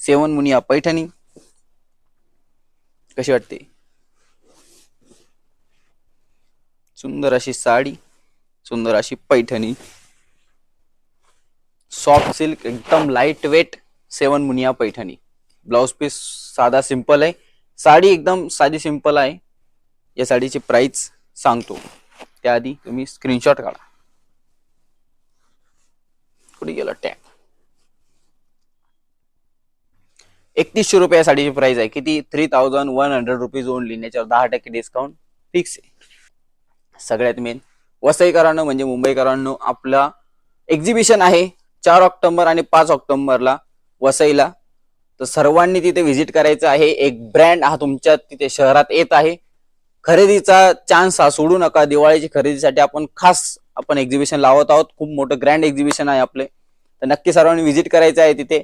सेवन मुनिया पैठणी कशी वाटते? सुंदर अशी साडी, सुंदर अशी पैठणी, सॉफ्ट सिल्क, एकदम लाइट वेट सेवन मुनिया पैठणी. ब्लाउज पीस साधा सिंपल आहे, साडी एकदम साधी सिंपल आहे. या साडीची प्राइस सांगतो त्याआधी तुम्ही स्क्रीनशॉट काढा. कुठे गेला टॅग? 3100 रुपये या साडीची प्राइस आहे. किती? 3100 रुपीज ओनली. याच्यावर 10% डिस्काउंट फिक्स आहे. सगळ्यात मेन वसईकरांनो म्हणजे मुंबईकरांनो, आपला एक्झिबिशन आहे 4 ऑक्टोबर आणि 5 ऑक्टोबरला वसईला. तर सर्वांनी तिथे व्हिजिट करायचं आहे. एक ब्रँड हा तुमच्या तिथे शहरात येत आहे. खरेदीचा चान्स हा सोडू नका. दिवाळीची खरेदीसाठी आपण एक्झिबिशन लावत आहोत. खूप मोठं ग्रँड एक्झिबिशन आहे आपले. तर नक्की सर्वांनी व्हिजिट करायचं आहे तिथे.